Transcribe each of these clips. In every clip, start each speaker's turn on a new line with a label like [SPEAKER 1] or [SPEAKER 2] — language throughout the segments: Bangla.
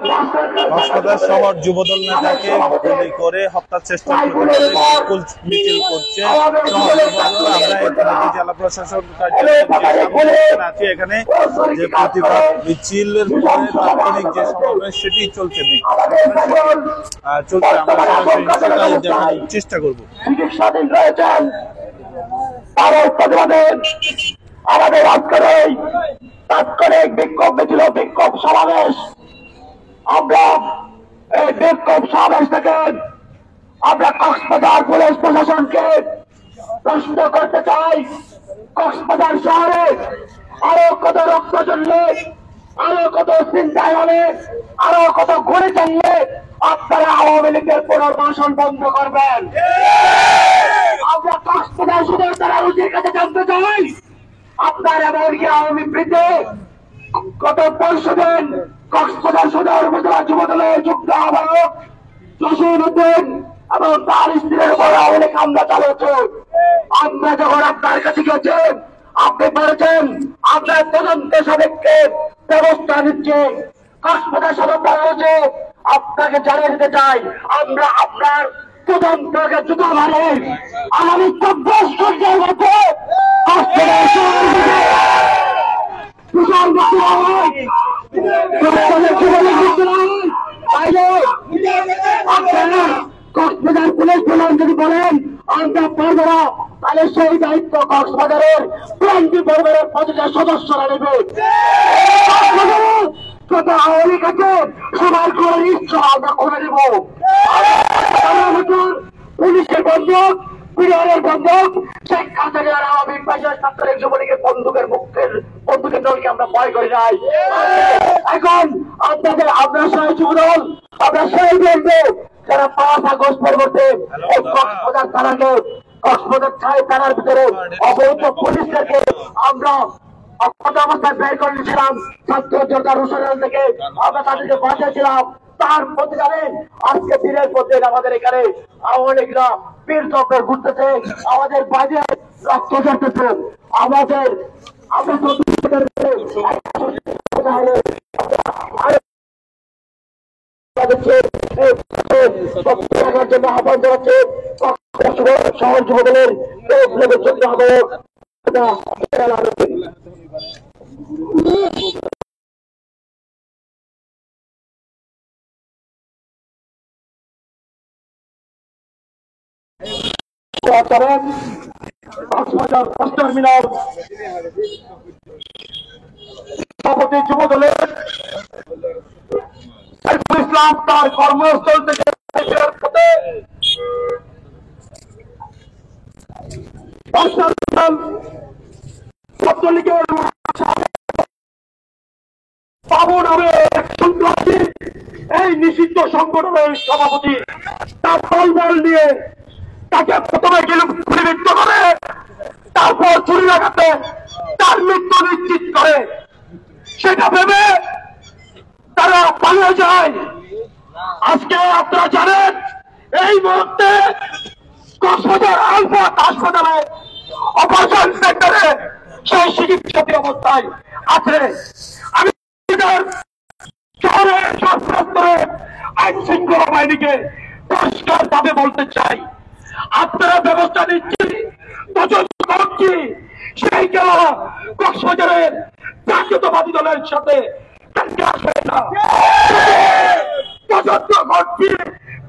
[SPEAKER 1] কক্সবাজার শহর যুবদল নেতাকে গুলি করে হত্যার চেষ্টা মিছিল করছে আমরা এখানে জেলা প্রশাসন আছি। এখানে যে প্রতিবাদ মিছিলের পরে তাৎক্ষণিক যে সমাবেশ সেটি চলছে আমরা সরাসরি দেখার চেষ্টা করবো।
[SPEAKER 2] স্বাধীন রয়েছেন তাদের প্রতিবাদে আমাদের আজকের এই তাৎক্ষণিক বিক্ষোভ মিছিল বিক্ষোভ সমাবেশ। আমরা এই বিক্ষোভ সমাবেশ থেকে আমরা কক্সবাজার পুলিশ প্রশাসনকে প্রশ্ন করতে চাই, কক্সবাজার শহরে আরো কত রক্ত চললে, আরো কত চিন্তায় হলে, আরো কত ঘুরে চললে আপনারা আওয়ামী লীগের পুনর্বাসন বন্ধ করবেন? আমরা কক্সবাজার সদর থানার কাছে জানতে চাই আপনার এমনকি আওয়ামী প্রীতি গত 5 দিন কক্সবাজার সদর উপজেলা যুবদলের যুক্ত আহ্বায়ক জসিম-উদ্দিন এবং তার স্ত্রীর উপর আওয়ামী লীগ হামলা চালাচ্ছে। আমরা যখন আপনার কাছে গেছি আপনি বলেছেন আপনার তদন্ত সাপেক্ষে ব্যবস্থা নিচ্ছে। কক্সবাজার সদর থানা হচ্ছে আপনাকে জানিয়ে দিতে চাই আমরা আপনার তদন্তকে জুতো মারে আগামী 24 ঘন্টার মধ্যে কক্সবাজার পুলিশ প্রধান যদি বলেন আমরা পারবো না, তাহলে সেই দায়িত্ব কক্সবাজারের 20 পরিবারের 50 সদস্যরা নেবে। কত আওয়ামী লীগ আছে সবার করে ইচ্ছা আমরা করে দেব। পুলিশের বন্দুক, বিহারের বন্দুক, শেখ হাসিনার আওয়ামী ছাত্রের যুবলীগের বন্দুকের দলকে আমরা ভয় করি নাই। এখন আপনাদের আমরা সেই যুবদল আমরা সেই বলবো যারা 5 আগস্ট পরবর্তী এই কক্সবাজার থানাকে কক্সবাজার থানার ভিতরে অবৈধ পুলিশদেরকে আমরা অবস্থায় বের করে নিয়েছিলাম, ছাত্র জনতা রুশন থেকে আমরা তাদেরকে বাঁচিয়েছিলাম। তার প্রতিকারে আজকে দিনের পর দিন আমাদের এখানে আওয়ামী লীগরা পীর চক্র ঘুরতেছে, আমাদের বাজে রক্ত ঝরতেছে। আমাদের আমরা জন্য আহ্বান জানাচ্ছে শহর যুবদলের যুক্ত আহ্বায়ক কক্সবাজার বাস টার্মিনাল সভাপতি যুবদলের সাইফুল ইসলাম তার কর্মস্থল থেকে ছাত্রলীগের বাবু নামে সন্ত্রাসী এই নিষিদ্ধ সংগঠনের সভাপতি তার দলবল নিয়ে তাকে প্রথমে গুলিবিদ্ধ করে, তারপর ছুরি লাগাতে তার মৃত্যু নিশ্চিত করে। সেটা ভেবে তারা পালিয়ে যায়। আজকে আপনারা জানেন এই মুহূর্তে কক্সবাজার আলফাত হাসপাতালে অপারেশন সেন্টারে সেই চিকিৎসাধী অবস্থায় আছে। আমি শহরের সর্বস্তরে আইন শৃঙ্খলা বাহিনীকে পরিষ্কার ভাবে বলতে চাই আপনারা ব্যবস্থা নিচ্ছেন, তদন্ত করছি সেই খেলা কক্সবাজারের জাতীয়তাবাদী দলের সাথে আসবে না। তদন্ত করছি,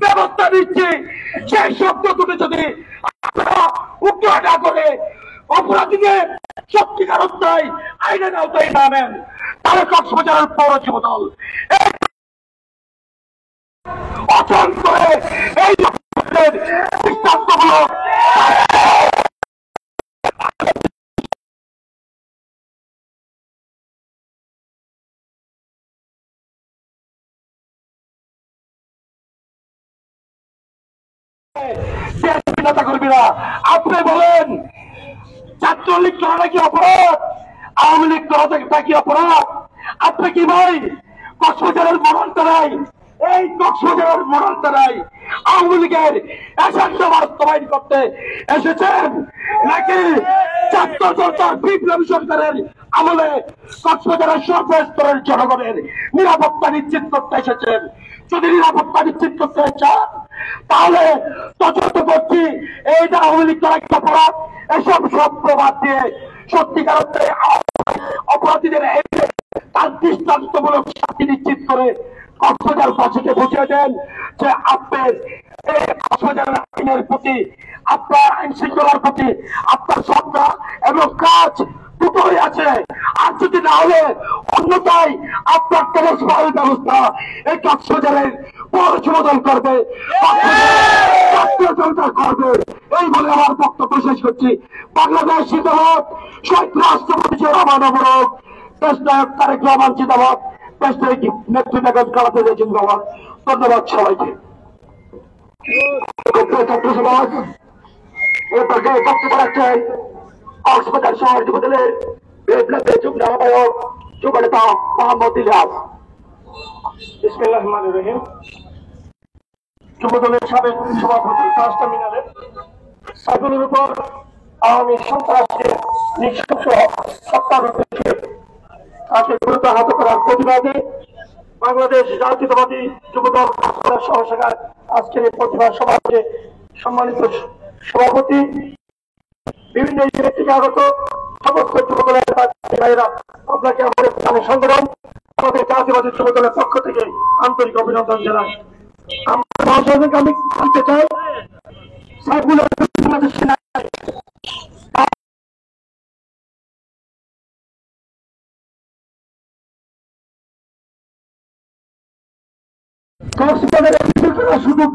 [SPEAKER 2] ব্যবস্থা নিচ্ছি, সেই শব্দ দুটো যদি আপনারা উগ্র না করে অপরাধীদের সত্যিকার অধ্যায় আইনের আওতায় না নেন, তাহলে কক্সবাজারের পৌর যুবদল অচল করে এই দৃষ্টান্তগুলো কর্মীরা আপনি বলেন ছাত্রলীগ করাটা কি অপরাধ, আওয়ামী লীগ করাটা কি অপরাধ? আপনি কি ভাই কক্সবাজারের মরণতারাই এই কক্সবাজারের মরণতারাই আওয়ামী লীগের এজেন্ডা বাস্তবায়ন করতে এসেছেন, নাকি ছাত্র জনতার বিপ্লবী সরকারের আমলে কক্সবাজারের সর্বস্তরের জনগণের নিরাপত্তা নিশ্চিত করতে এসেছেন। যদি নিরাপত্তা নিশ্চিত করতে চান তাহলে তদন্ত করছি এইটা আওয়ামী লীগ করা একটা অপরাধ, এসব সব প্রবাদ দিয়ে সত্যিকার অর্থে অপরাধীদের তার দৃষ্টান্তমূলক শাস্তি নিশ্চিত করে কক্সবাজারবাসীকে বুঝিয়ে দেন যে আপনার এই কক্সবাজারের আইনের প্রতি, আপনার আইন শৃঙ্খলার প্রতি আপনার সত্তা এবং কাজ দুটোই আছে। আর যদি না হলে অন্যথায় আপনার ট্রান্সফার ব্যবস্থা এই কক্সবাজারের পৌরসমাধান করবে, করবে। এই বলে আমার বক্তব্য শেষ করছি। বাংলাদেশ জিন্দাবাদ, শহীদ রাষ্ট্রপতি রহমান অবরোধ, দেশ নায়ক তারেক রহমান জিন্দাবাদ, দেশ নায়ক নেতৃত্ব কালাতে জিন্দাবাদ। ধন্যবাদ সবাইকে। ছাত্র সমাজ এ পর্যায়ে বক্তব্য রাখছেন কক্সবাজার শহর যুবদলের বিপ্লবের যুগ্ম আহ্বায়ক যুবনেতা মোহাম্মদ ইলিয়াস। বিসমিল্লাহির রহমানির রহিম। যুবদলের সাবেক সভাপতি ট্রাস্ট টার্মিনালে সাইফুলের উপর আওয়ামী সন্ত্রাসকে নিঃশংস হত্যা ঘটেছে, তাকে গুরুতর আহত করার প্রতিবাদে বাংলাদেশ জাতীয়তাবাদী যুবদল সহ শাখার আজকের এই প্রতিবাদ সমাবেশে সম্মানিত সভাপতি, বিভিন্ন ইউনিট থেকে আগত সমস্ত যুবদলের ভাইয়েরা, আপনাকে আমাদের সংগঠন আমাদের জাতীয়বাদী যুবদলের পক্ষ থেকে আন্তরিক অভিনন্দন জানাই। আমি বলতে চাই সাইফুলের কক্সবাজারের সুযোগ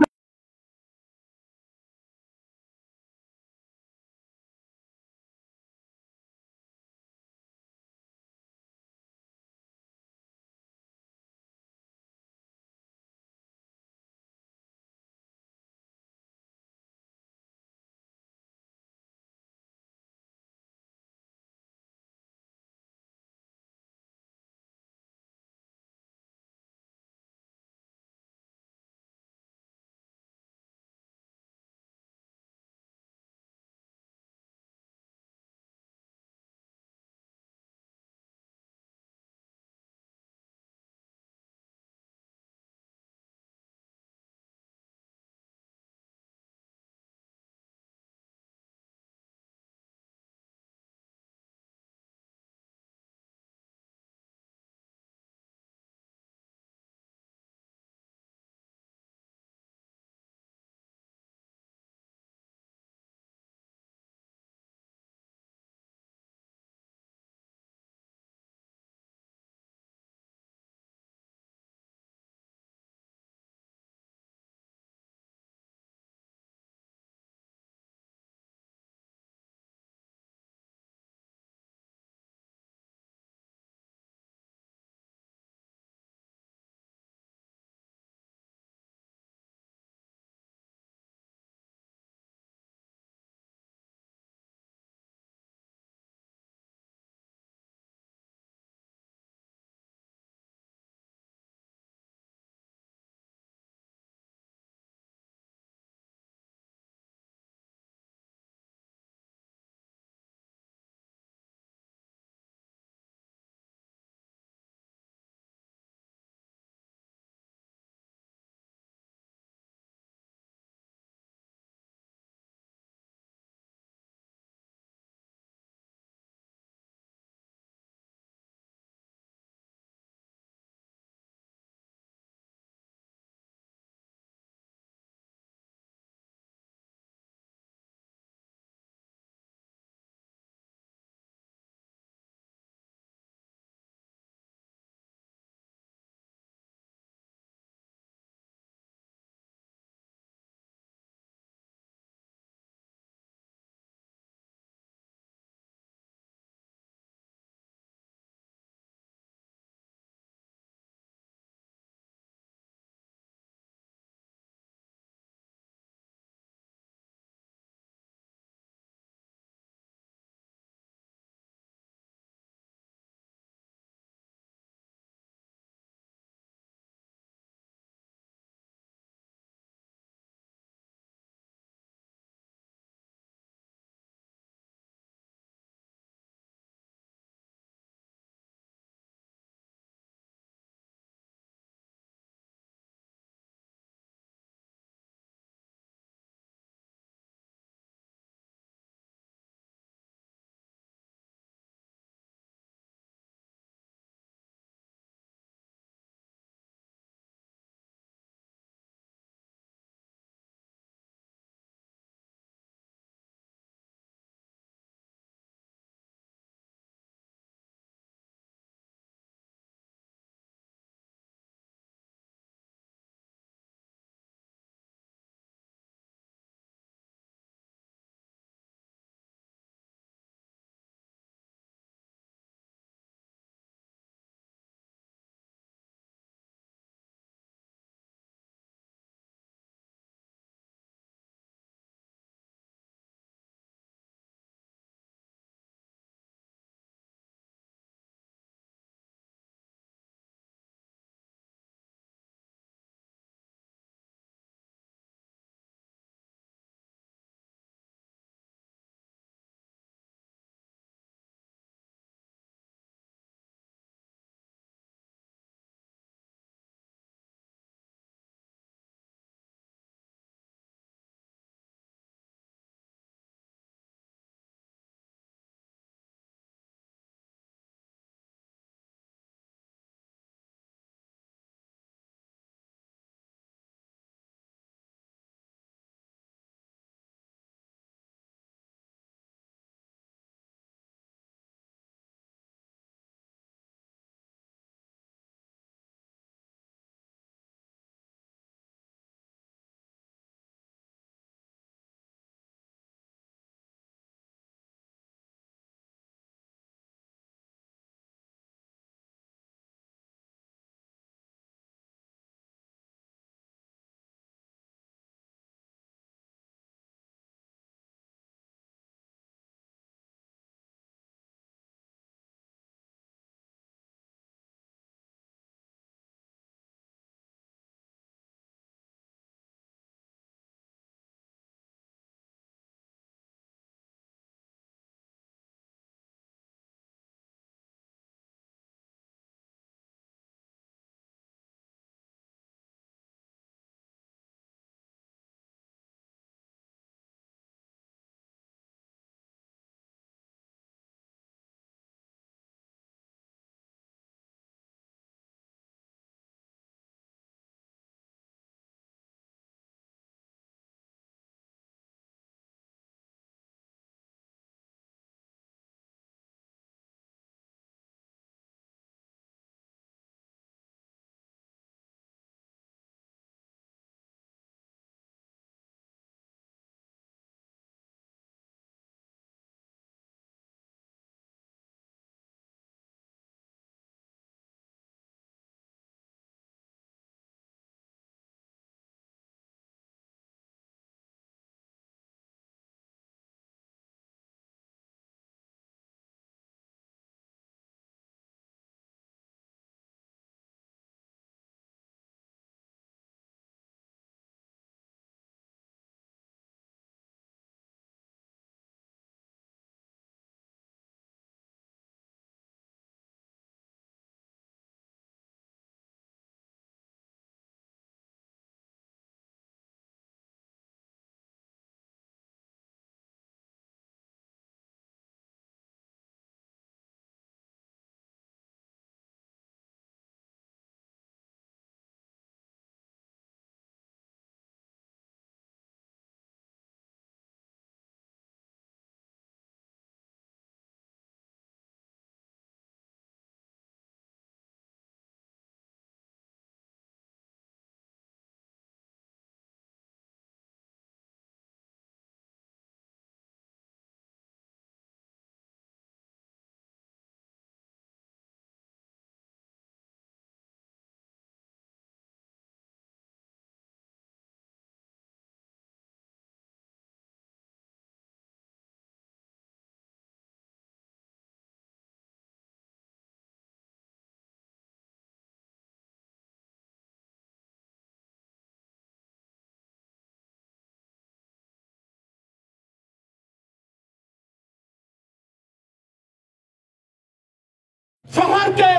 [SPEAKER 2] শহরকে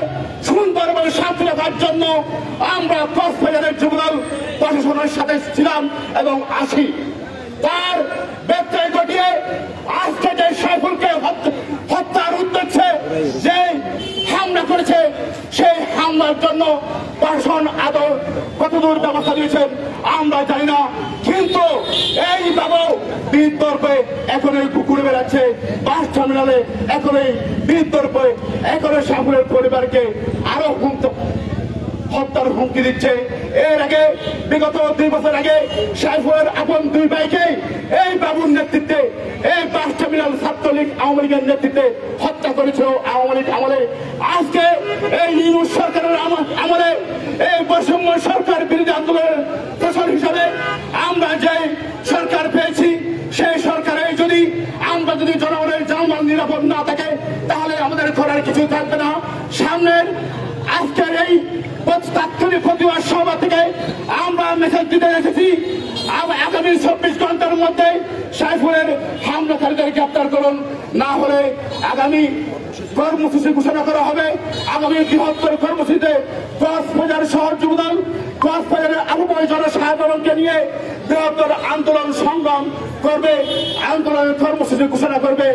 [SPEAKER 2] সুন্দরভাবে সাথে রাখার জন্য আমরা কক্সবাজারের যুবদল প্রশাসনের সাথে ছিলাম এবং আছি। তার ব্যত্যয় ঘটিয়ে আজকে যে সাইফুলকে হত্যার উদ্দেশ্যে যে হামলা করেছে সেই হামলার জন্য প্রশাসন আদৌ কতদূর ব্যবস্থা নিয়েছেন আমরা জানি না, কিন্তু এই বাবু বিতর্কে এখন ঘুরে বেড়াচ্ছে বাস টার্মিনালে, এখন এই বিতর্কে এখন সাইফুলের পরিবারকে আরো হত্যার হুমকি দিচ্ছে। এর আগে বিগত 2 বছর আগে সাইফুলের আপন 2 ভাইকে এই বাবুর নেতৃত্বে এই বাস টার্মিনাল ছাত্রলীগ আওয়ামী লীগের নেতৃত্বে হত্যা করেছিল আওয়ামী লীগ আমলে। আজকে এই ইউনুস সরকারের আমলে এই বৈষম্য সরকার বিরোধী আন্দোলনের প্রচার হিসাবে আমরা যে সরকার পেয়েছি সেই সরকারে যদি আমরা যদি জনগণের জানমাল নিরাপদ না থাকে তাহলে আমাদের করার কিছু থাকবে না। সামনের আজকের এই তাৎক্ষণিক প্রতিবাদ সভা থেকে আমরা মেসেজ দিতে এসেছি, আগামী 24 ঘন্টার মধ্যে সাইফুলের হামলাকারীদের গ্রেপ্তার করুন, না হলে আগামী কর্মসূচি ঘোষণা করা হবে। আগামী বৃহত্তর কর্মসূচিতে কক্সবাজার শহর যুবদল কক্সবাজারের আবহাওয়া জনসাধারণকে নিয়ে বৃহত্তর আন্দোলন সংগ্রাম করবে, আন্দোলনের কর্মসূচি ঘোষণা করবে।